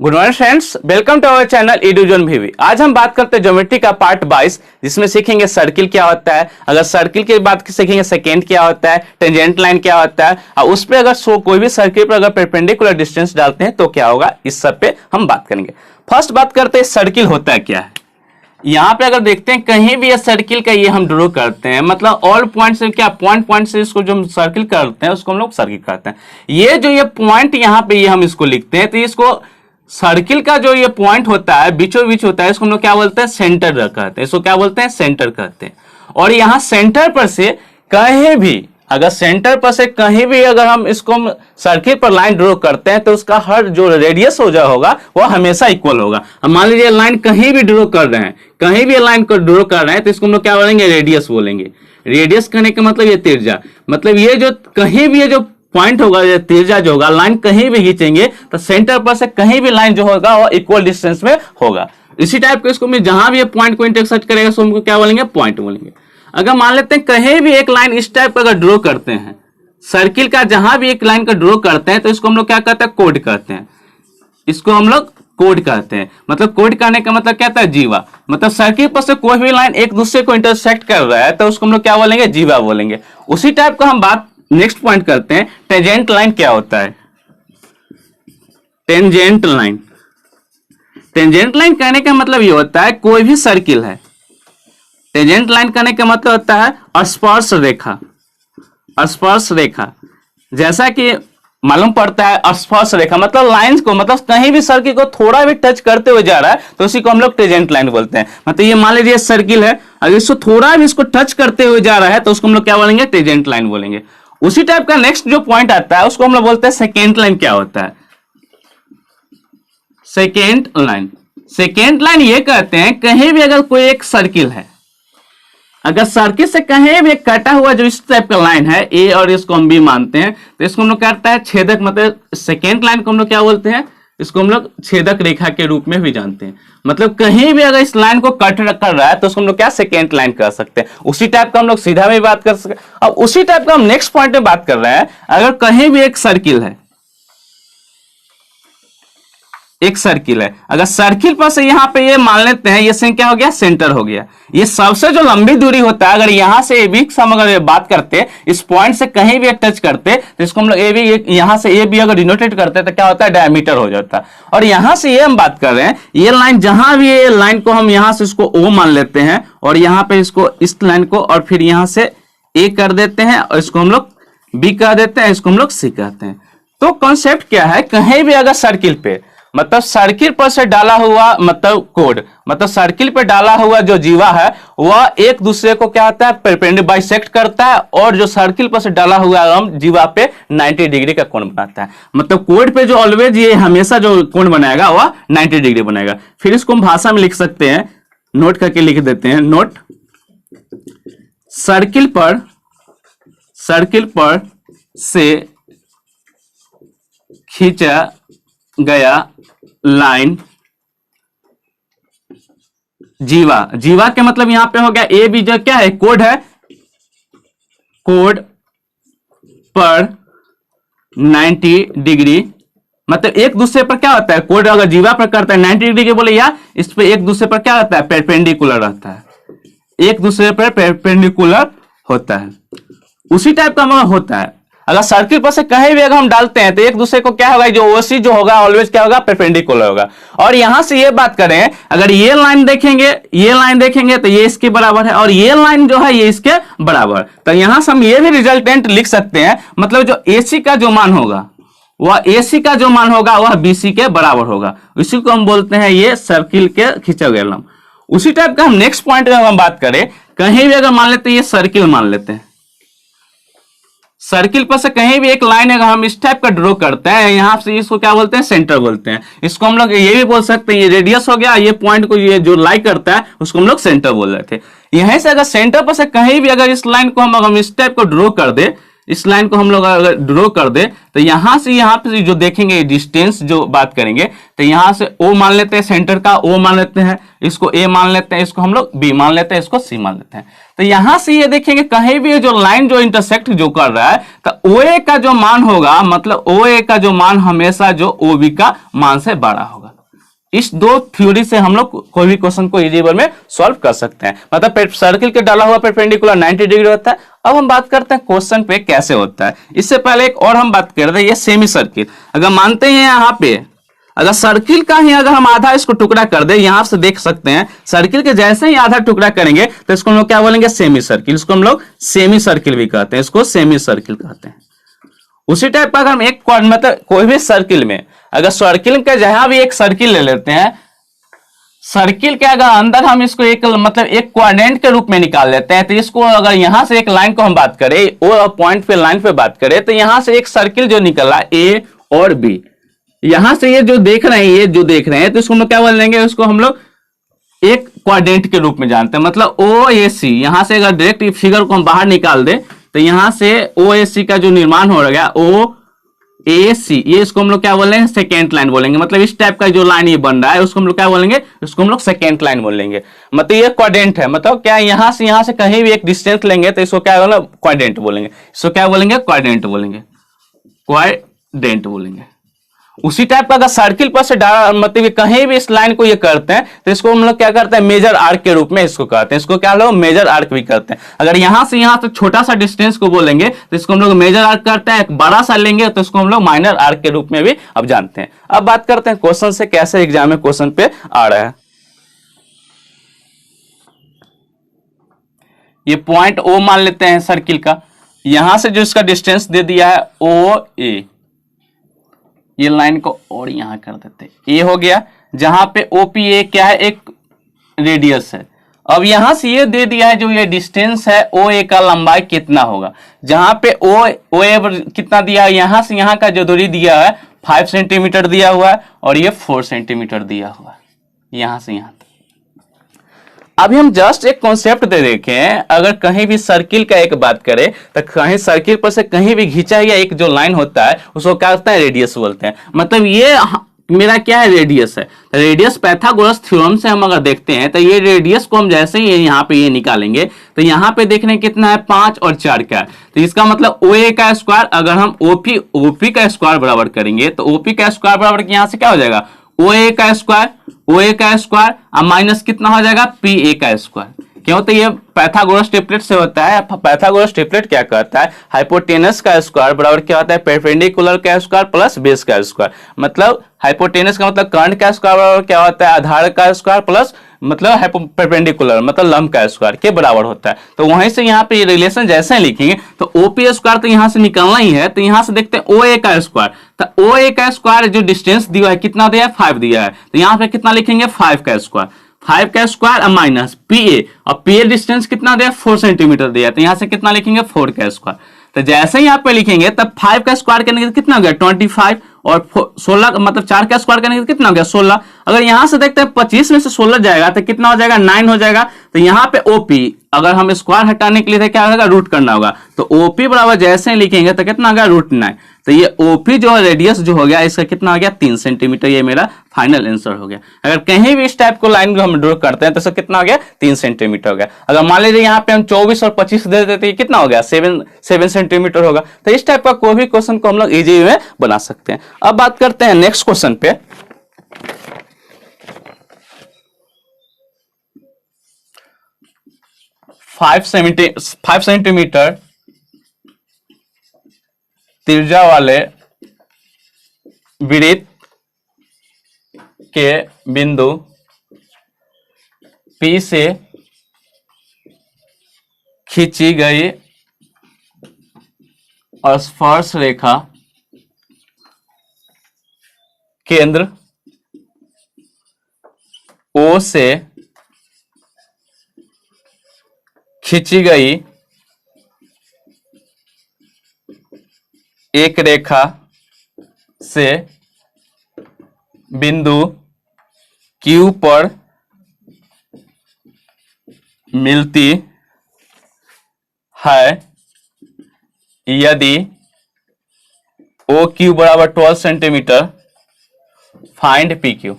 Good morning friends, welcome to our channel Edujan VV. आज हम बात करते हैं ज्योमेट्री का पार्ट 22, जिसमें सीखेंगे सर्किल क्या होता है। अगर सर्किल की बात सीखेंगे सेकेंड क्या होता है, टेंजेंट लाइन क्या होता है, और उस पर अगर कोई भी सर्किल पर अगर परपेंडिकुलर डिस्टेंस डालते हैं तो क्या होगा, इस सब पे हम बात करेंगे। फर्स्ट बात करते हैं सर्किल होता क्या है। यहाँ पे अगर देखते हैं कहीं भी ये सर्किल का ये हम ड्रॉ करते हैं, मतलब ऑल पॉइंट से क्या पॉइंट से इसको जो हम सर्किल करते हैं उसको हम लोग सर्किल करते हैं। ये जो ये पॉइंट यहाँ पे ये हम इसको लिखते हैं, तो इसको सर्किल का जो ये पॉइंट होता है बीचों बीच होता है, इसको हम लोग क्या बोलते हैं, सेंटर कहते हैं। इसको क्या बोलते हैं, सेंटर कहते हैं। और यहाँ सेंटर पर से कहीं भी अगर सेंटर पर से कहीं भी अगर हम इसको सर्किल पर लाइन ड्रॉ करते हैं तो उसका हर जो रेडियस हो जा होगा वो हमेशा इक्वल होगा। हम मान लीजिए लाइन कहीं भी ड्रॉ कर रहे हैं, कहीं भी लाइन को ड्रॉ कर रहे हैं तो इसको हम लोग क्या बोलेंगे, रेडियस बोलेंगे। रेडियस कहने का मतलब ये त्रिज्या, मतलब ये जो कहीं भी ये जो पॉइंट होगा, ये त्रिज्या जो होगा, लाइन कहीं भी खींचेंगे तो सेंटर पर से कहीं भी लाइन जो होगा वो इक्वल डिस्टेंस में होगा। इसी टाइप को इसको जहां भी ये पॉइंट को इंटरसेक्ट करेगा उसको हमको क्या बोलेंगे, पॉइंट बोलेंगे। अगर मान लेते हैं कहीं भी एक लाइन इस टाइप का अगर ड्रॉ करते हैं, सर्किल का जहां भी एक लाइन का ड्रॉ करते हैं तो इसको हम लोग क्या कहते हैं, कोड कहते हैं। इसको हम लोग कोड कहते हैं। मतलब कोड करने का मतलब क्या होता है, जीवा। मतलब सर्किल पर से कोई भी लाइन एक दूसरे को इंटरसेक्ट कर रहा है तो उसको हम लोग क्या बोलेंगे, जीवा बोलेंगे। उसी टाइप का हम बात नेक्स्ट पॉइंट करते हैं, टेंजेंट लाइन क्या होता है। टेंजेंट लाइन, टेंजेंट लाइन कहने का मतलब ये होता है कोई भी सर्किल है, टेंजेंट लाइन कहने का मतलब होता है स्पर्श रेखा। स्पर्श रेखा जैसा कि मालूम पड़ता है, स्पर्श रेखा मतलब लाइंस को, मतलब कहीं भी सर्किल को थोड़ा भी टच करते हुए जा रहा है तो उसी को हम लोग टेंजेंट लाइन बोलते हैं। मतलब ये मान लीजिए सर्किल है, अगर इसको थोड़ा भी इसको टच करते हुए जा रहा है तो उसको हम लोग क्या बोलेंगे, टेंजेंट लाइन बोलेंगे। उसी टाइप का नेक्स्ट जो पॉइंट आता है उसको हम लोग बोलते हैं सेकेंड लाइन। क्या होता है सेकेंड लाइन? सेकेंड लाइन ये कहते हैं कहीं भी अगर कोई एक सर्किल है, अगर सर्किल से कहीं भी एक कटा हुआ जो इस टाइप का लाइन है, ए और इसको हम बी मानते हैं, तो इसको हम लोग कहते हैं छेदक। मतलब सेकेंड लाइन को हम लोग क्या बोलते हैं, इसको हम लोग छेदक रेखा के रूप में भी जानते हैं। मतलब कहीं भी अगर इस लाइन को कट कर रहा है तो उसको हम लोग क्या, सेकेंड लाइन कर सकते हैं। उसी टाइप का हम लोग सीधा में बात कर सकते हैं। अब उसी टाइप का हम नेक्स्ट पॉइंट में बात कर रहे हैं, अगर कहीं भी एक सर्किल है, एक सर्किल है, अगर सर्किल पर से यहां पे ये मान लेते हैं, ये क्या हो गया, सेंटर हो गया। ये सबसे जो लंबी दूरी होता है, अगर यहां से ए बी हम अगर बात करते, इस पॉइंट से कहीं भी टच करते तो इसको हम लोग ए बी, यहां से ए बी अगर डिनोटेट करते तो क्या होता है, डायमीटर हो जाता है। और यहां से ये हम बात कर रहे हैं, ये लाइन जहां भी ये लाइन को हम यहां से इसको ओ मान लेते हैं और यहां पे इसको इस लाइन को, और फिर यहां से ए कर देते हैं और इसको हम लोग बी कह देते हैं, इसको हम लोग सी कहते हैं। तो कॉन्सेप्ट क्या है, कहीं भी अगर सर्किल पे, मतलब सर्किल पर से डाला हुआ मतलब कोड, मतलब सर्किल पे डाला हुआ जो जीवा है वह एक दूसरे को क्या होता है, परपेंडिकुलर बाइसेक्ट करता है, और जो सर्किल पर से डाला हुआ हम जीवा पे 90 डिग्री का कोण बनाता है। मतलब कोड पे जो ऑलवेज ये हमेशा जो कोण बनाएगा वह 90 डिग्री बनाएगा। फिर इसको हम भाषा में लिख सकते हैं, नोट करके लिख देते हैं, नोट सर्किल पर से खींचा गया लाइन जीवा। जीवा के मतलब यहां पे हो गया ए बी, जो क्या है, कोड है, कोड पर 90 डिग्री। मतलब एक दूसरे पर क्या होता है, कोड अगर जीवा पर करता है 90 डिग्री के बोले, या इस पे एक दूसरे पर क्या होता है, परपेंडिकुलर रहता है, एक दूसरे पर परपेंडिकुलर होता है। उसी टाइप का होता है, अगर सर्किल पर से कहीं भी अगर हम डालते हैं तो एक दूसरे को क्या होगा, जो ओसी जो होगा ऑलवेज क्या होगा, परपेंडिकुलर होगा। और यहां से ये बात करें, अगर ये लाइन देखेंगे, ये लाइन देखेंगे तो ये इसके बराबर है, और ये लाइन जो है ये इसके बराबर। तो यहां से हम ये भी रिजल्टेंट लिख सकते हैं, मतलब जो एसी का जो मान होगा वह एसी का जो मान होगा वह बीसी के बराबर होगा। इसी को हम बोलते हैं ये सर्किल के खींचा गया लाइन। उसी टाइप का हम नेक्स्ट पॉइंट में हम बात करें, कहीं भी अगर मान लेते हैं, ये सर्किल मान लेते हैं, सर्किल पर से कहीं भी एक लाइन अगर हम इस टाइप का ड्रॉ करते हैं, यहां से इसको क्या बोलते हैं, सेंटर बोलते हैं। इसको हम लोग ये भी बोल सकते हैं, ये रेडियस हो गया, ये पॉइंट को ये जो लाई करता है उसको हम लोग सेंटर बोल रहे थे। यहीं से अगर सेंटर पर से कहीं भी अगर इस लाइन को हम इस टाइप को ड्रॉ कर दे, इस लाइन को हम लोग अगर ड्रॉ कर दे तो यहां से यहाँ पे जो देखेंगे डिस्टेंस जो बात करेंगे, तो यहां से ओ मान लेते हैं, सेंटर का ओ मान लेते हैं, इसको ए मान लेते हैं, इसको हम लोग बी मान लेते हैं, इसको सी मान लेते हैं। तो यहां से ये देखेंगे कहीं भी जो लाइन जो इंटरसेक्ट जो कर रहा है, तो ओ ए का जो मान होगा, मतलब ओ ए का जो मान हमेशा जो ओ बी का मान से बड़ा होगा। इस दो थ्योरी से हम लोग कोई भी क्वेश्चन को इजी वे में सॉल्व कर सकते हैं। मतलब सर्किल के डाला हुआ परपेंडिकुलर 90 डिग्री होता है। अब हम बात करते हैं क्वेश्चन पे कैसे होता है। इससे पहले एक और हम बात कर रहे हैं, ये सेमी सर्किल। अगर मानते हैं यहाँ पे अगर सर्किल का ही अगर हम आधा इसको टुकड़ा कर दे, यहां से देख सकते हैं सर्किल के जैसे ही आधा टुकड़ा करेंगे तो इसको हम लोग क्या बोलेंगे, सेमी सर्किल। इसको हम लोग सेमी सर्किल भी कहते हैं, इसको सेमी सर्किल कहते हैं। उसी टाइप का अगर हम एक मतलब कोई भी सर्किल में अगर सर्किल के जहां भी एक सर्किल ले लेते हैं, सर्किल के अगर अंदर हम इसको एक मतलब एक क्वाड्रेंट के रूप में निकाल लेते हैं, तो इसको अगर यहां से एक लाइन को हम बात करें, वो पॉइंट पे लाइन पे बात करें, तो यहां से एक सर्किल जो निकला ए और बी, यहां से ये जो देख रहे हैं, ये जो देख रहे हैं, तो इसको हम लोग क्या बोल देंगे, उसको हम लोग एक क्वाड्रेंट के रूप में जानते हैं। मतलब ओ ए सी, यहां से अगर डायरेक्ट फिगर को हम बाहर निकाल दें तो यहां से ओ ए सी का जो निर्माण हो गया, ओ ए सी, ये इसको हम लोग क्या बोलेंगे, सेकेंड लाइन बोलेंगे। मतलब इस टाइप का जो लाइन ये बन रहा है उसको हम लोग क्या बोलेंगे, उसको हम लोग सेकेंड लाइन बोलेंगे। मतलब ये क्वाड्रेंट है, मतलब क्या यहां से कहीं भी एक डिस्टेंस लेंगे तो इसको क्या बोलेंगे, क्वाड्रेंट बोलेंगे। इसको क्या बोलेंगे, क्वाड्रेंट बोलेंगे, क्वाड्रेंट बोलेंगे। उसी टाइप का अगर सर्किल पर से मतलब कहीं भी इस लाइन को ये करते हैं तो इसको हम लोग क्या करते हैं, मेजर आर्क के रूप में इसको कहते हैं। इसको क्या लोग मेजर आर्क भी करते हैं। अगर यहां से छोटा सा डिस्टेंस को बोलेंगे तो इसको हम लोग मेजर आर्क करते हैं। एक बड़ा सा लेंगे तो इसको हम लोग माइनर आर्क के रूप में भी अब जानते हैं। अब बात करते हैं क्वेश्चन से कैसे एग्जाम में क्वेश्चन पे आ रहा है। ये पॉइंट ओ मान लेते हैं सर्किल का, यहां से जो इसका डिस्टेंस दे दिया है ओ ए, ये लाइन को और यहां कर देते, ये हो गया। जहां पे ओपी ए क्या है, एक रेडियस है। अब यहां से ये दे दिया है जो ये डिस्टेंस है ओ ए का लंबाई कितना होगा। जहां पे ओ ए कितना दिया है, यहां से यहां का जो दूरी दिया है 5 सेंटीमीटर दिया हुआ है और ये 4 सेंटीमीटर दिया हुआ है यहां से यहां तक। अभी हम जस्ट एक कॉन्सेप्ट दे देखें, अगर कहीं भी सर्किल का एक बात करें तो कहीं सर्किल पर से कहीं भी खींचा गया एक जो लाइन होता है उसको क्या होता है, रेडियस बोलते हैं। मतलब ये मेरा क्या है, रेडियस है। तो रेडियस पाइथागोरस थ्योरम से हम अगर देखते हैं तो ये रेडियस को हम जैसे ही यहाँ पे ये निकालेंगे तो यहाँ पे देखने कितना है, 5 और 4 का। तो इसका मतलब ओ ए का स्क्वायर अगर हम ओपी का स्क्वायर बराबर करेंगे तो ओपी का स्क्वायर बराबर यहाँ से क्या हो जाएगा, ओ ए का स्क्वायर अब माइनस कितना हो जाएगा, पी ए का स्क्वायर। क्यों, तो ये पाइथागोरस ट्रिपलेट से होता है। पाइथागोरस ट्रिपलेट क्या कहता है, हाइपोटेनस का स्क्वायर बराबर क्या होता है, परपेंडिकुलर का स्क्वायर प्लस बेस का स्क्वायर। मतलब हाइपोटेनस का मतलब कर्ण का स्क्वायर बराबर क्या होता है, आधार का स्क्वायर प्लस मतलब परपेंडिकुलर मतलब लंब का स्क्वायर के बराबर होता है। तो वहीं से यहाँ पे रिलेशन जैसे लिखेंगे तो ओपी स्क्वायर तो यहाँ से निकलना ही है। तो यहाँ से देखते हैं ओ ए का स्क्वायर, तो ओ ए का स्क्वायर जो डिस्टेंस दिया है कितना दिया है, 5 दिया है। तो यहाँ पे कितना लिखेंगे, 5 का स्क्वायर, 5 का स्क्वायर माइनस पी ए, और पी ए डिस्टेंस कितना दिया, 4 सेंटीमीटर दिया। तो यहाँ से कितना लिखेंगे, 4 का स्क्वायर। तो जैसे ही यहाँ पे लिखेंगे तब 5 का स्क्वायर करने के कितना हो गया, 25, और 16 मतलब 4 का स्क्वायर करने के कितना हो गया, 16। अगर यहां से देखते हैं 25 में से 16 जाएगा तो कितना हो जाएगा, 9 हो जाएगा। तो यहाँ पे ओपी अगर हम स्क्वायर हटाने के लिए तो क्या होगा, रूट करना होगा। तो ओपी बराबर जैसे ही लिखेंगे तो कितना हो गया, √9। तो ये ओपी जो रेडियस जो हो गया इसका कितना हो गया, 3 सेंटीमीटर। ये मेरा फाइनल आंसर हो गया। अगर कहीं भी इस टाइप को लाइन हम ड्रॉ करते हैं तो कितना हो गया, 3 सेंटीमीटर हो गया। अगर मान लीजिए यहाँ पे हम 24 और 25 दे देते हैं, कितना हो गया, 7 सेंटीमीटर होगा। तो इस टाइप का कोई भी क्वेश्चन को हम लोग इजी में बना सकते हैं। अब बात करते हैं नेक्स्ट क्वेश्चन पे। फाइव सेंटीमीटर त्रिज्या वाले वृत्त के बिंदु P से खींची गई स्पर्श रेखा केंद्र O से खींची गई एक रेखा से बिंदु Q पर मिलती है यदि OQ बराबर 12 centimetre, find PQ।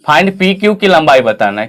Find PQ की लंबाई बताना है,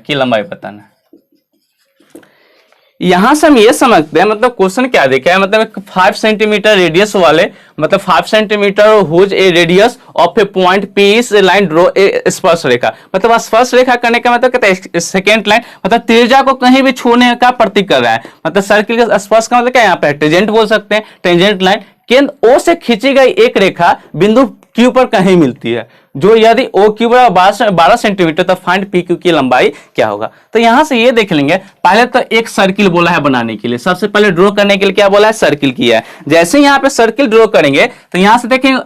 यहां से हम ये समझते हैं, मतलब क्वेश्चन क्या देखा है, मतलब 5 सेंटीमीटर रेडियस वाले, मतलब 5 centimetre whose a radius of a point P is line draw a स्पर्श रेखा। मतलब स्पर्श रेखा करने का मतलब कहते हैं सेकेंड लाइन, मतलब त्रिज्या को कहीं भी छूने का प्रतीक कर रहा है। मतलब सर्किल का स्पर्श का मतलब क्या, यहाँ पे टेंजेंट बोल सकते हैं, टेंजेंट लाइन। केंद्र ओ से खींची गई एक रेखा बिंदु क्यू पर कहीं मिलती है, जो यदि ओ क्यू बराबर 12 सेंटीमीटर, तो फाइंड पी क्यू की लंबाई क्या होगा। तो यहां से ये देख लेंगे, पहले तो एक सर्किल बोला है बनाने के लिए, सबसे पहले ड्रॉ करने के लिए क्या बोला है, सर्किल किया है। जैसे यहां पे सर्किल ड्रॉ करेंगे तो यहां से देखेंगे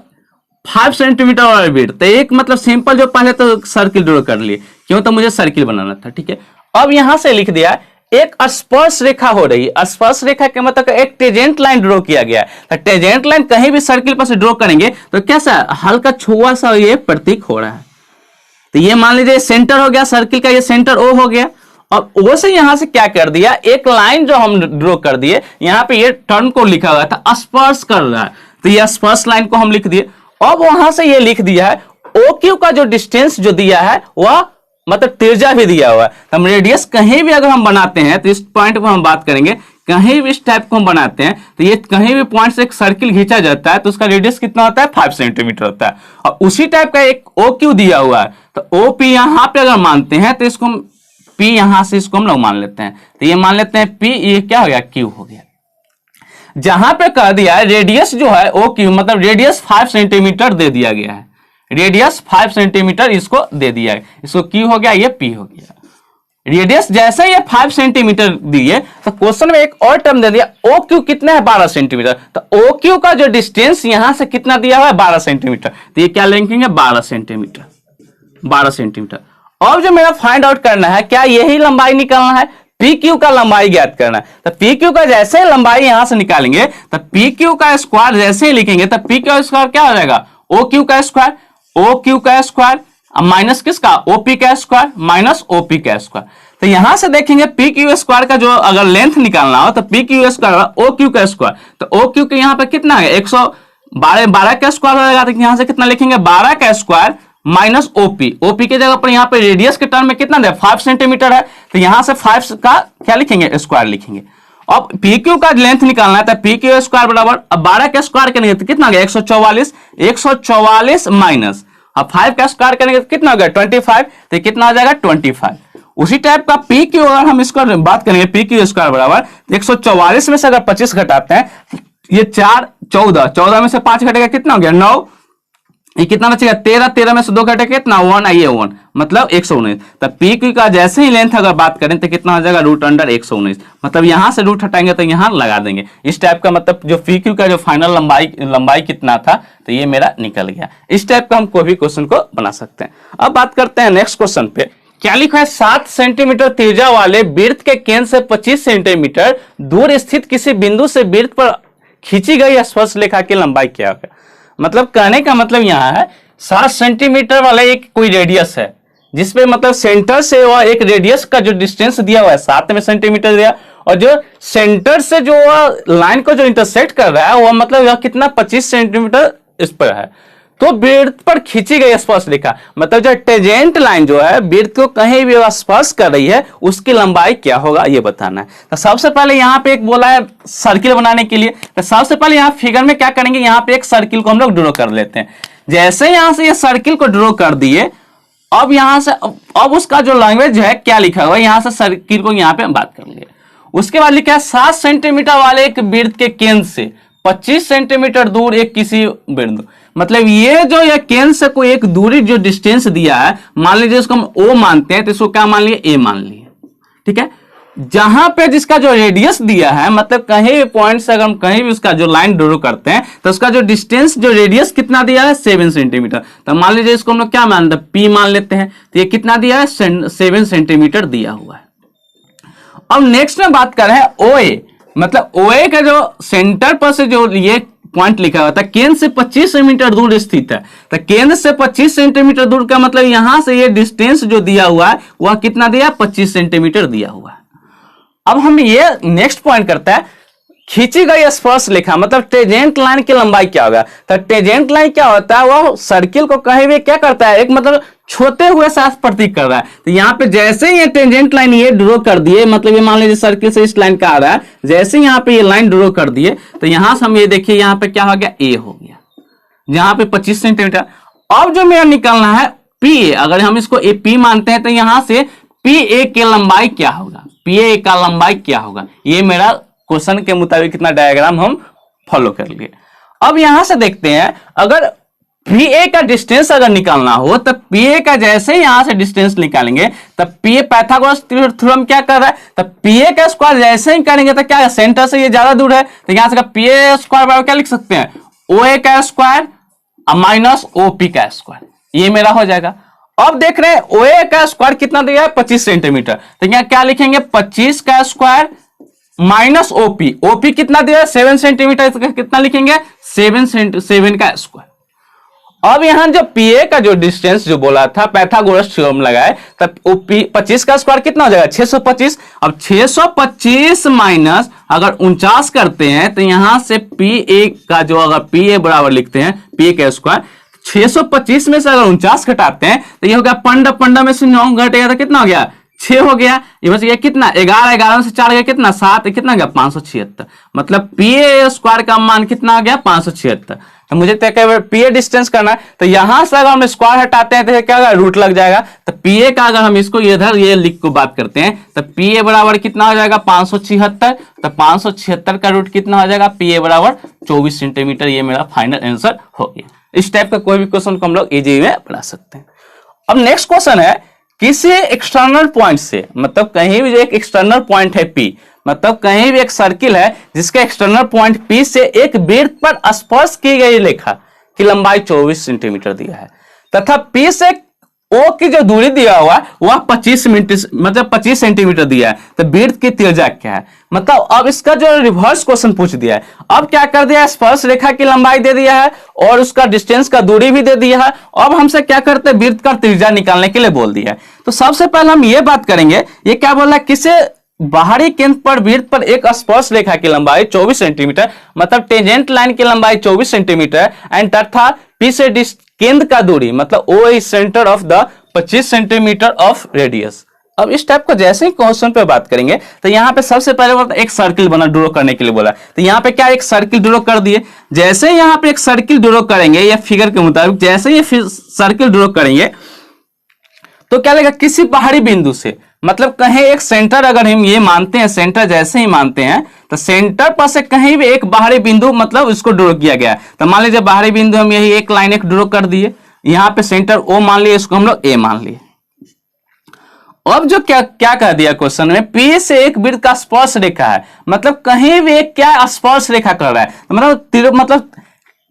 5 सेंटीमीटर वाला विड्थ, तो एक मतलब सिंपल जो पहले तो सर्किल ड्रॉ कर लिए, क्यों, तो मुझे सर्किल बनाना था, ठीक है। अब यहां से लिख दिया एक स्पर्श रेखा हो रही है, स्पर्श रेखा के मतलब एक टेंजेंट लाइन ड्रॉ किया गया है। तो टेंजेंट लाइन कहीं भी सर्किल पर से ड्रॉ करेंगे तो कैसा हल्का छुआ सा ये प्रतीक हो रहा है। तो ये मान लीजिए सेंटर हो गया सर्किल का, ये सेंटर ओ हो गया, और ओ से यहां से क्या कर दिया, एक लाइन जो हम ड्रॉ कर दिए, यहां पे ये टर्म को लिखा हुआ था स्पर्श कर रहा है, तो ये स्पर्श लाइन को हम लिख दिए। अब वहां से ये लिख दिया है ओ क्यू का जो डिस्टेंस जो दिया है वह मतलब त्रिज्या भी दिया हुआ है। हम रेडियस कहीं भी अगर हम बनाते हैं तो इस पॉइंट को हम बात करेंगे, कहीं भी इस टाइप को हम बनाते हैं तो ये कहीं भी पॉइंट से एक सर्किल खींचा जाता है तो उसका रेडियस कितना होता है, 5 सेंटीमीटर होता है। और उसी टाइप का एक ओ क्यू दिया हुआ है, तो ओ पी यहां पे अगर मानते हैं तो इसको पी यहां से इसको हम लोग मान लेते हैं, तो ये मान लेते हैं पी, ये क्या हो गया, क्यू हो गया। जहां पे कह दिया है रेडियस जो है ओ क्यू, मतलब रेडियस 5 सेंटीमीटर दे दिया गया है, रेडियस 5 सेंटीमीटर इसको दे दिया है, इसको क्यू हो गया, ये पी हो गया। रेडियस जैसे ये 5 सेंटीमीटर दिए तो क्वेश्चन में एक और टर्म दे दिया ओ क्यू कितना है, 12 सेंटीमीटर। तो ओ क्यू का जो डिस्टेंस यहां से कितना दिया हुआ है, 12 सेंटीमीटर, तो ये क्या लिखेंगे, 12 सेंटीमीटर, 12 सेंटीमीटर। और जो मेरा फाइंड आउट करना है, क्या यही लंबाई निकालना है, पी क्यू का लंबाई ज्ञात करना है। तो पी क्यू का जैसे ही लंबाई यहां से निकालेंगे तो पी क्यू का स्क्वायर जैसे ही लिखेंगे तो पी क्यू स्क्वायर क्या हो जाएगा, ओ क्यू का स्क्वायर, ओ क्यू का स्क्वायर माइनस किसका, ओपी का स्क्वायर माइनस ओपी का स्क्वायर। तो यहां से देखेंगे पी क्यू स्क्वायर का जो अगर लेंथ निकालना हो तो P Q square O Q का स्क्वायर, तो ओ क्यू के यहाँ पे कितना है, 112 का स्क्वायर हो जाएगा, तो यहां से कितना लिखेंगे, 12 का स्क्वायर माइनस ओपी, ओपी के जगह पर यहाँ पे रेडियस के टर्म में कितना है, 5 सेंटीमीटर है, तो यहां से 5 का क्या लिखेंगे, स्क्वायर लिखेंगे। अब पी क्यू का लेंथ निकालना है तो पी क्यू स्क्वायर बराबर, अब 12 का स्क्वायर करेंगे तो कितना हो गया, 144 माइनस, अब 5 का स्क्वायर करेंगे तो कितना हो गया, 25, तो कितना हो जाएगा 25। उसी टाइप का पी क्यू अगर हम इसको बात करेंगे, पी क्यू स्क्वायर बराबर 144 में से अगर 25 घटाते हैं, ये 4 14 में से 5 घटेगा कितना हो गया, 9, ये कितना बचेगा, 13 में से 2 घटेगा कितना, 1, ये 1, मतलब 119। तो पी क्यू का जैसे ही लेंथ अगर बात करें तो कितना हो जाएगा, √119, मतलब यहां से रूट हटाएंगे तो यहां लगा देंगे। इस टाइप का मतलब जो पी क्यू का जो फाइनल लंबाई कितना था, तो ये मेरा निकल गया। इस टाइप का हम कोई भी क्वेश्चन को बना सकते हैं। अब बात करते हैं नेक्स्ट क्वेश्चन पे। क्या लिखा है, 7 सेंटीमीटर त्रिज्या वाले वृत्त के केंद्र से 25 सेंटीमीटर दूर स्थित किसी बिंदु से वृत्त पर खींची गई स्पर्श रेखा की लंबाई क्या है। मतलब कहने का मतलब यहां है 7 सेंटीमीटर वाला एक कोई रेडियस है, जिसपे मतलब सेंटर से वह एक रेडियस का जो डिस्टेंस दिया हुआ है 7 में सेंटीमीटर दिया, और जो सेंटर से जो लाइन को जो इंटरसेक्ट कर रहा है वह मतलब यह कितना 25 सेंटीमीटर इस पर है। तो वृत्त पर खींची गई स्पर्श रेखा, मतलब जो टेंजेंट लाइन जो है वृत्त को कहीं भी स्पर्श कर रही है उसकी लंबाई क्या होगा ये बताना है। तो सबसे पहले यहाँ पे एक बोला है सर्किल बनाने के लिए, तो सबसे पहले यहाँ फिगर में क्या करेंगे, यहाँ पे एक सर्किल को हम लोग ड्रॉ कर लेते हैं। जैसे यहां से ये सर्किल को ड्रॉ कर दिए, अब यहां से अब उसका जो लैंग्वेज है क्या लिखा हुआ है, यहां से सर्किल को यहाँ पे हम बात कर लिए। उसके बाद लिखा है 7 सेंटीमीटर वाले एक वृत्त के केंद्र से 25 सेंटीमीटर दूर एक किसी बिंदु, मतलब ये जो ये केंद्र से कोई एक दूरी जो डिस्टेंस दिया है, मान लीजिए इसको हम ओ मानते हैं तो इसको क्या मान लिए, ए मान लिए, ठीक है। जहां पे जिसका जो रेडियस दिया है, मतलब कहीं भी पॉइंट से अगर हम कहीं भी उसका जो लाइन ड्रॉ करते हैं तो उसका जो डिस्टेंस जो रेडियस कितना दिया है 7 सेंटीमीटर, तो मान लीजिए इसको हम लोग क्या मान लेते हैं, पी मान लेते हैं, तो ये कितना दिया है 7 सेंटीमीटर दिया हुआ है। अब नेक्स्ट में बात कर रहे हैं ओ ए, मतलब ओ ए का जो सेंटर पर से जो ये पॉइंट लिखा हुआ था केंद्र से 25 सेंटीमीटर दूर स्थित है, तो केंद्र से 25 सेंटीमीटर दूर का मतलब यहां से ये डिस्टेंस जो दिया हुआ है वह कितना दिया, 25 सेंटीमीटर दिया हुआ है। अब हम ये नेक्स्ट पॉइंट करता है, खींची गई स्पर्श रेखा मतलब टेंजेंट लाइन की लंबाई क्या होगा। तो टेंजेंट लाइन क्या होता है, वह सर्किल को कहीं भी क्या करता है, एक मतलब छोटे हुए साथ प्रतीक कर रहा है। तो यहाँ पे जैसे ही ये टेंजेंट लाइन ये ड्रॉ कर दिए, मतलब ये मान लीजिए सर्किल से इस लाइन का आ रहा है, जैसे ही यहाँ पे ये लाइन ड्रॉ कर दिए तो यहां से हम ये देखिए यहाँ पे क्या हो गया, ए हो गया, यहाँ पे 25 सेंटीमीटर। अब जो मेरा निकालना है पी ए, अगर हम इसको ए पी मानते हैं तो यहां से पी ए की लंबाई क्या होगा, पी ए का लंबाई क्या होगा, ये मेरा क्वेश्चन के मुताबिक कितना डायग्राम हम फॉलो कर लिए। अब यहां से देखते हैं, अगर पी ए का डिस्टेंस अगर निकालना हो तो पी ए का जैसे ही यहां से डिस्टेंस निकालेंगे तब पी ए पाइथागोरस थ्योरम क्या कर रहा है, तब पी ए का स्क्वायर जैसे ही करेंगे तो क्या सेंटर से ये ज्यादा दूर है, तो यहां से पी ए स्क्वायर बराबर क्या लिख सकते हैं, ओ ए का स्क्वायर माइनस ओ पी का स्क्वायर, ये मेरा हो जाएगा। अब देख रहे हैं ओ ए का स्क्वायर कितना दिया है 25 सेंटीमीटर, तो यहाँ क्या लिखेंगे 25 का स्क्वायर माइनस ओपी, ओपी कितना दिया है 7 सेंटीमीटर, कितना लिखेंगे 7 का स्क्वायर। अब यहां जो पी ए का जो डिस्टेंस जो बोला था पाइथागोरस थ्योरम लगाए तब 25 का स्क्वायर कितना हो जाएगा 625। अब 625 माइनस अगर 49 करते हैं तो यहां से पी ए का जो अगर पी ए बराबर लिखते हैं पी ए का स्क्वायर 625 में से अगर 49 घटाते हैं तो ये हो गया 15 में से 9 घटेगा तो कितना हो गया 6 हो गया, ये बच गया कितना 11 में से 4 गया कितना 7, कितना गया 576, मतलब पी ए स्क्वायर का मान कितना आ गया 576। तो मुझे पी ए डिस्टेंस करना है, तो यहां से अगर हम स्क्वायर हटाते हैं तो क्या होगा रूट लग जाएगा, तो पी ए का अगर हम इसको इधर ये लिख को बात करते हैं तो पी ए बराबर कितना हो जाएगा 576, तो 576 का रूट कितना हो जाएगा पी ए बराबर 24 सेंटीमीटर, ये मेरा फाइनल आंसर हो गया। इस टाइप का कोई भी क्वेश्चन को हम लोग इजी में बना सकते हैं। अब नेक्स्ट क्वेश्चन है, किसी एक्सटर्नल पॉइंट से, मतलब कहीं भी एक एक्सटर्नल पॉइंट है P, मतलब कहीं भी एक सर्किल है जिसके एक्सटर्नल पॉइंट P से एक वृत्त पर स्पर्श की गई रेखा की लंबाई 24 सेंटीमीटर दिया है तथा P से O की जो दूरी दिया हुआ है वह 25 सेंटीमीटर दिया है, तो वृत्त की त्रिज्या क्या है। मतलब अब इसका जो रिवर्स क्वेश्चन पूछ दिया है, अब क्या कर दिया है स्पर्श रेखा की लंबाई दे दिया है और उसका डिस्टेंस का दूरी भी दे दिया है। अब हमसे क्या करते हैं वृत्त का त्रिज्या निकालने के लिए बोल दिया है। तो सबसे पहले हम ये बात करेंगे, ये क्या बोल रहा है, किसी बाहरी केंद्र पर वृत्त पर एक स्पर्श रेखा की लंबाई 24 सेंटीमीटर, मतलब टेंजेंट लाइन की लंबाई 24 सेंटीमीटर एंड तथा P से केंद्र का दूरी मतलब O is centre of the 25 centimetre of radius. अब इस टाइप को जैसे ही क्वेश्चन पे बात करेंगे तो यहाँ पे सबसे पहले एक सर्किल बना ड्रॉ करने के लिए बोला, तो यहाँ पे क्या एक सर्किल ड्रॉ कर दिए। जैसे ही यहाँ पे एक सर्किल ड्रॉ करेंगे या फिगर के मुताबिक जैसे ही सर्किल ड्रॉ करेंगे तो क्या लगेगा किसी बाहरी बिंदु से, मतलब कहीं एक सेंटर अगर हम ये मानते हैं, सेंटर जैसे ही मानते हैं तो सेंटर पर से कहीं भी एक बाहरी बिंदु मतलब इसको ड्रॉ किया गया है। तो मान लीजिए बाहरी बिंदु हम यही एक लाइन एक ड्रॉ कर दिए, यहाँ पे सेंटर O मान लिए, इसको हम लोग A मान लिए। अब जो क्या कह दिया क्वेश्चन में, P से एक वृत्त का स्पर्श रेखा है, मतलब कहीं भी एक क्या स्पर्श रेखा कर रहा है, तो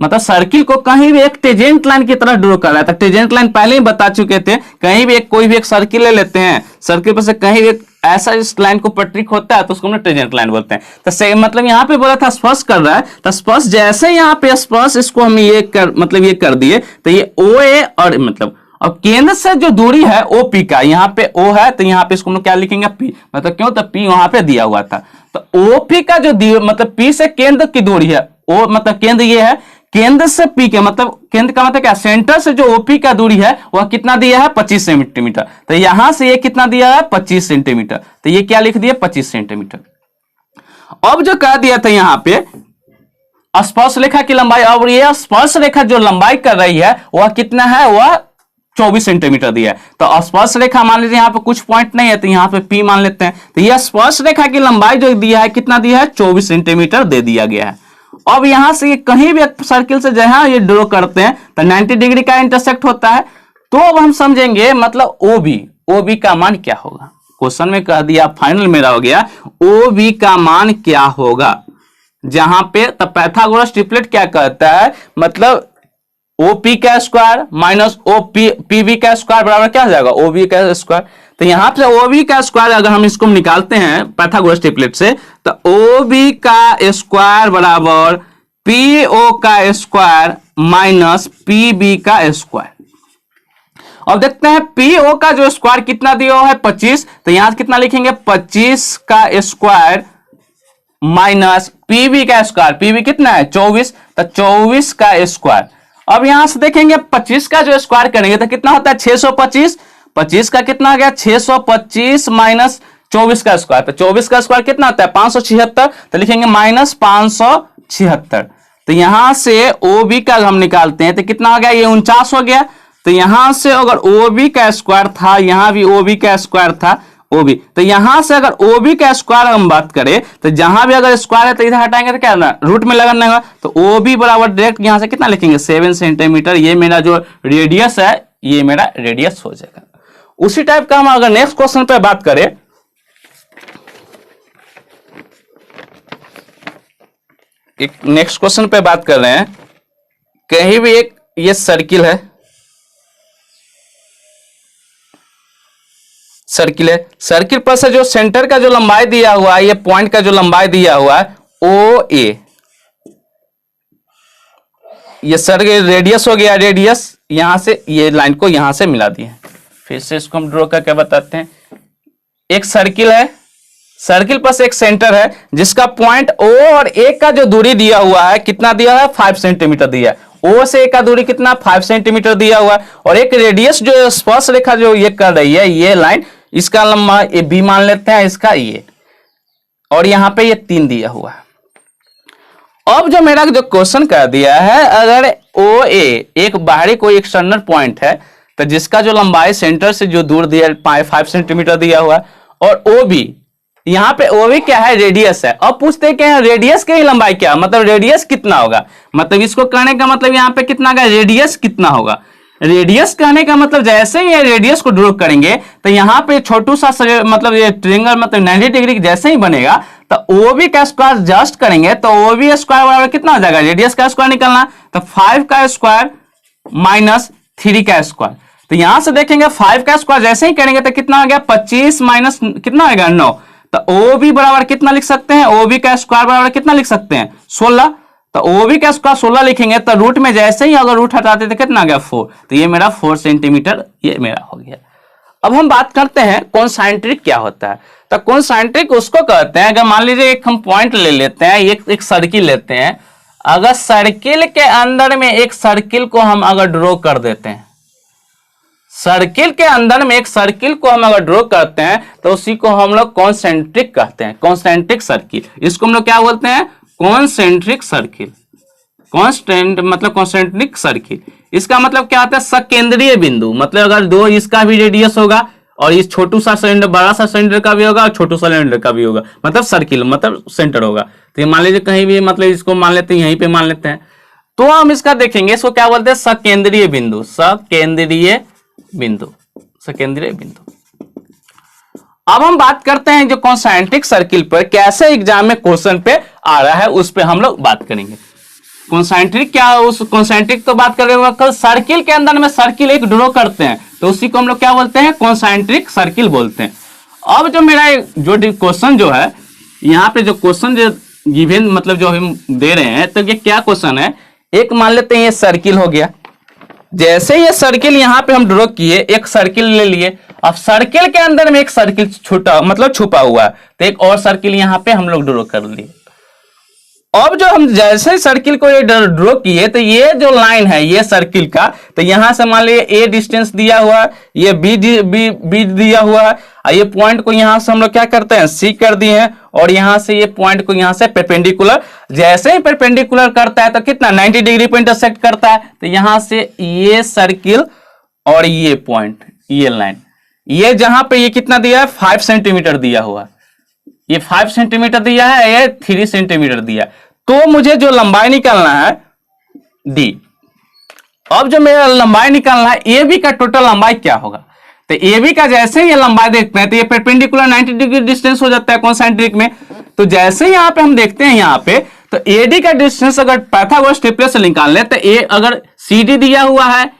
मतलब सर्किल को कहीं भी एक टेंजेंट लाइन की तरह ड्रॉ कर रहा है। तो टेंजेंट लाइन पहले ही बता चुके थे, कहीं भी एक कोई भी एक सर्किल ले लेते हैं, सर्किल पर से कहीं भी एक ऐसा इस लाइन को प्रतीक होता है तो उसको हम लोग टेंजेंट लाइन बोलते हैं। तो सही मतलब यहाँ पे बोला था स्पर्श कर रहा है, तो स्पर्श जैसे यहाँ पे स्पर्श इसको हम ये कर दिए तो ये OA और मतलब अब केंद्र से जो दूरी है OP का, यहाँ पे O है तो यहाँ पे इसको हम लोग क्या लिखेंगे P, मतलब क्यों, तो P वहां पे दिया हुआ था। तो OP का जो मतलब P से केंद्र की दूरी है, O मतलब केंद्र ये है, केंद्र से P के मतलब केंद्र का मतलब क्या, सेंटर से जो OP का दूरी है वह कितना दिया है 25 सेंटीमीटर, तो यहां से ये कितना दिया है 25 सेंटीमीटर, तो ये क्या लिख दिया 25 सेंटीमीटर। अब जो कह दिया था यहाँ पे स्पर्श रेखा की लंबाई, और ये स्पर्श रेखा जो लंबाई कर रही है वह कितना है, वह 24 सेंटीमीटर दिया है। तो स्पर्श रेखा मान लीजिए यहाँ पे कुछ पॉइंट नहीं है तो यहाँ पे P मान लेते हैं, तो यह स्पर्श रेखा की लंबाई जो दिया है कितना दिया है 24 सेंटीमीटर दे दिया गया है। अब यहां से कहीं भी सर्किल से जहां ये ड्रॉ करते हैं तो 90 डिग्री का इंटरसेक्ट होता है, तो अब हम समझेंगे मतलब OB का मान क्या होगा। क्वेश्चन में कह दिया फाइनल मेरा हो गया OB का मान क्या होगा, जहां पे तब पाइथागोरस ट्रिपलेट क्या कहता है, मतलब OP का स्क्वायर माइनस PB का स्क्वायर बराबर क्या हो जाएगा OB का स्क्वायर। तो यहां पे OB का स्क्वायर अगर हम इसको निकालते हैं पाइथागोरस ट्रिपलेट से, तो OB का स्क्वायर बराबर PO का स्क्वायर माइनस PB का स्क्वायर। अब देखते हैं PO का जो स्क्वायर कितना दिया है 25, तो यहां कितना लिखेंगे 25 का स्क्वायर माइनस पीवी का स्क्वायर, पीवी कितना है 24, तो 24 का स्क्वायर। अब यहां से देखेंगे 25 का जो स्क्वायर करेंगे तो कितना होता है 625, 25 का कितना आ गया 625 माइनस 24 का स्क्वायर, तो 24 का स्क्वायर कितना होता है 576, तो लिखेंगे माइनस 576। तो यहां से OB का हम निकालते हैं तो कितना आ गया, ये 49 हो गया। तो यहां से अगर OB का स्क्वायर था, यहां भी OB का स्क्वायर था OB, तो यहां से अगर OB का स्क्वायर हम बात करें तो जहां भी अगर स्क्वायर है तो इधर हटाएंगे तो क्या ना रूट में लगाना होगा, तो OB बराबर डायरेक्ट यहां से कितना लिखेंगे 7 सेंटीमीटर। ये मेरा जो रेडियस है ये मेरा रेडियस हो जाएगा। उसी टाइप का हम अगर नेक्स्ट क्वेश्चन पे बात करें, एक नेक्स्ट क्वेश्चन पे बात कर रहे हैं, कहीं भी एक ये सर्किल है, सर्किल है, सर्किल पर से जो सेंटर का जो लंबाई दिया हुआ है, ये पॉइंट का जो लंबाई दिया हुआ है OA, ये सर्किल रेडियस हो गया, रेडियस यहां से ये लाइन को यहां से मिला दिए। फिर से इसको हम ड्रॉ करके बताते हैं। एक सर्किल है, सर्किल पर से एक सेंटर है जिसका पॉइंट O और A का जो दूरी दिया हुआ है कितना दिया है 5 सेंटीमीटर दिया है। O से A का दूरी कितना 5 सेंटीमीटर दिया हुआ है, और एक रेडियस जो स्पर्श रेखा जो ये कर रही है ये लाइन, इसका लंबा ये B मान लेते हैं, इसका ये, और यहां पे ये 3 दिया हुआ है। अब जो मेरा जो क्वेश्चन कर दिया है, अगर OA एक बाहरी कोई एक्सटर्नल पॉइंट है तो जिसका जो लंबाई सेंटर से जो दूर दिया 5 सेंटीमीटर दिया हुआ है, और OB यहां पे OB क्या है रेडियस है। अब पूछते हैं क्या रेडियस की लंबाई क्या, मतलब रेडियस कितना होगा, मतलब इसको कहने का मतलब यहां पे कितना का रेडियस कितना होगा। रेडियस कहने का मतलब जैसे ही ये रेडियस को ड्रॉ करेंगे तो यहाँ पे छोटू सा मतलब ये ट्रायंगल मतलब 90 डिग्री जैसे ही बनेगा तो OB का स्क्वायर जस्ट करेंगे तो OB स्क्वायर बराबर कितना हो जाएगा, रेडियस का स्क्वायर निकलना, तो 5 का स्क्वायर माइनस 3 का स्क्वायर। तो यहां से देखेंगे 5 का स्क्वायर जैसे ही करेंगे तो कितना हो गया 25 माइनस कितना आएगा 9, तो OB बराबर कितना लिख सकते हैं, OB का स्क्वायर बराबर कितना लिख सकते हैं 16, तो OB का स्क्वायर 16 लिखेंगे तो रूट में जैसे ही अगर रूट हटाते तो कितना आ गया 4, तो ये मेरा 4 सेंटीमीटर ये मेरा हो गया। अब हम बात करते हैं कॉन्सेंट्रिक क्या होता है। तो कॉन्सेंट्रिक उसको कहते हैं, अगर मान लीजिए एक हम पॉइंट ले लेते हैं, एक सर्किल लेते हैं, अगर सर्किल के अंदर में एक सर्किल को हम अगर ड्रॉ कर देते हैं, सर्किल के अंदर में एक सर्किल को हम अगर ड्रॉ करते हैं तो उसी को हम लोग कॉन्सेंट्रिक कहते हैं, कॉन्सेंट्रिक सर्किल। इसको हम लोग क्या बोलते हैं कॉन्सेंट्रिक सर्किल, कॉन्स्टेंट मतलब कॉन्सेंट्रिक सर्किल। इसका मतलब क्या होता है सकेंद्रीय बिंदु, मतलब अगर दो इसका भी रेडियस होगा और इस छोटू सा सिलेंडर बड़ा सा सिलेंडर का भी होगा और छोटू सा सिलेंडर का भी होगा, मतलब सर्किल मतलब सेंटर होगा। तो ये मान लीजिए कहीं भी मतलब इसको मान लेते हैं यहीं पे मान लेते हैं, तो हम इसका देखेंगे इसको क्या बोलते हैं सकेंद्रीय बिंदु, सकेंद्रीय बिंदु, सकेंद्रीय बिंदु। अब हम बात करते हैं जो कॉन्सेंट्रिक सर्किल पर कैसे एग्जाम में क्वेश्चन पे आ रहा है उस पे हम लोग बात करेंगे। कॉन्सेंट्रिक क्या, उस कॉन्सेंट्रिक तो बात कर रहे हैं, सर्किल के अंदर में सर्किल एक ड्रॉ करते हैं तो उसी को हम लोग क्या बोलते हैं कॉन्सेंट्रिक सर्किल बोलते हैं। अब जो मेरा जो क्वेश्चन जो है यहाँ पे जो क्वेश्चन जो गिवन मतलब जो हम दे रहे हैं, तो ये क्या क्वेश्चन है, एक मान लेते हैं ये सर्किल हो गया, जैसे ये सर्किल यहाँ पे हम ड्रॉ किए, एक सर्किल ले लिए, अब सर्किल के अंदर में एक सर्किल छोटा मतलब छुपा हुआ है तो एक और सर्किल यहाँ पे हम लोग ड्रॉ कर लिए। अब जो हम जैसे सर्किल को ये ड्रॉ किए तो ये जो लाइन है ये सर्किल का, तो यहां से मान लीजिए ए डिस्टेंस दिया हुआ है, ये बी दिया हुआ है, और ये पॉइंट को यहां से हम लोग क्या करते हैं सी कर दिए हैं, और यहां से ये पॉइंट को यहां से परपेंडिकुलर, जैसे ही परपेंडिकुलर करता है तो कितना 90 डिग्री पे इंटरसेक्ट करता है, तो यहां से ये सर्किल और ये पॉइंट ये लाइन ये जहां पे ये कितना दिया है 5 सेंटीमीटर दिया हुआ, ये 5 सेंटीमीटर दिया है, ये 3 सेंटीमीटर दिया, तो मुझे जो लंबाई निकालना है डी। अब जो मेरा लंबाई निकालना है ए बी का टोटल लंबाई क्या होगा, तो ए बी का जैसे ही ये लंबाई देखते हैं तो ये परपेंडिकुलर 90 डिग्री डिस्टेंस हो जाता है कॉन्सेंट्रिक में, तो जैसे ही यहाँ पे हम देखते हैं यहाँ पे तो ए डी का डिस्टेंस अगर पाइथागोरस ट्रिपलेट से निकाल ले तो ए अगर सी डी दिया हुआ है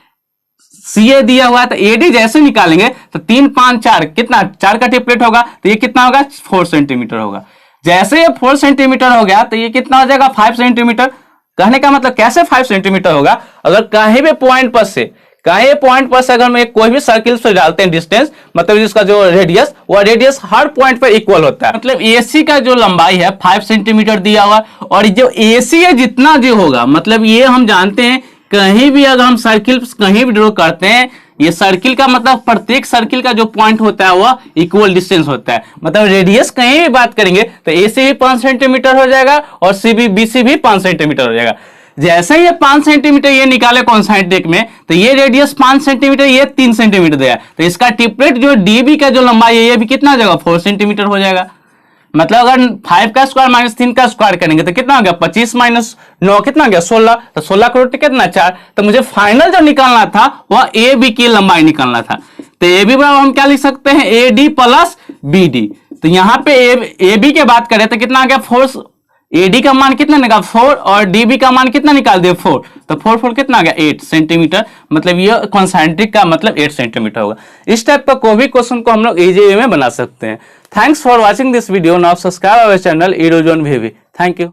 सी ए दिया हुआ है तो ए डी जैसे निकालेंगे तो 3 5 4 कितना 4 का ट्रिपलेट होगा तो ये कितना होगा 4 सेंटीमीटर होगा। जैसे ये 4 सेंटीमीटर हो गया तो ये कितना हो जाएगा 5 सेंटीमीटर। कहने का मतलब कैसे 5 सेंटीमीटर होगा, अगर कहीं भी पॉइंट पर से कहीं पॉइंट पर से अगर हम कोई भी सर्किल से डालते हैं डिस्टेंस, मतलब जिसका जो रेडियस, वो रेडियस हर पॉइंट पर इक्वल होता है। मतलब एसी का जो लंबाई है 5 सेंटीमीटर दिया हुआ, और जो एसी है जितना जो होगा, मतलब ये हम जानते हैं कहीं भी अगर हम सर्किल कहीं भी ड्रॉ करते हैं, ये सर्किल का मतलब प्रत्येक सर्किल का जो पॉइंट होता है वह इक्वल डिस्टेंस होता है। मतलब रेडियस कहीं भी बात करेंगे तो एसी भी 5 सेंटीमीटर हो जाएगा और सीबी बीसी भी 5 सेंटीमीटर हो जाएगा। जैसे ये 5 सेंटीमीटर ये निकाले कॉन्सेंट्रिक में, तो ये रेडियस 5 सेंटीमीटर, ये 3 सेंटीमीटर देगा, तो इसका टिपरेट जो डीबी का जो लंबाई है ये भी कितना जगह 4 सेंटीमीटर हो जाएगा। मतलब अगर 5 का स्क्वायर माइनस 3 का स्क्वायर करेंगे तो कितना हो गया 25 माइनस 9 कितना हो गया 16, तो 16 का रूट कितना 4। तो मुझे फाइनल जो निकालना था वह ए बी की लंबाई निकालना था। तो ए बी बराबर हम क्या लिख सकते हैं, A D plus B D. तो यहाँ पे ए बी की बात करें तो कितना आ गया 4, एडी का मान कितना निकाल 4 और डीबी का मान कितना निकाल दिया 4, तो 4 4 कितना आ गया 8 सेंटीमीटर। मतलब ये कॉन्सेंट्रिक का मतलब 8 सेंटीमीटर होगा। इस टाइप का कोई भी क्वेश्चन को हम लोग इजी वे में बना सकते हैं। Thanks for watching this video. Now subscribe our channel Edujan VV. Thank you.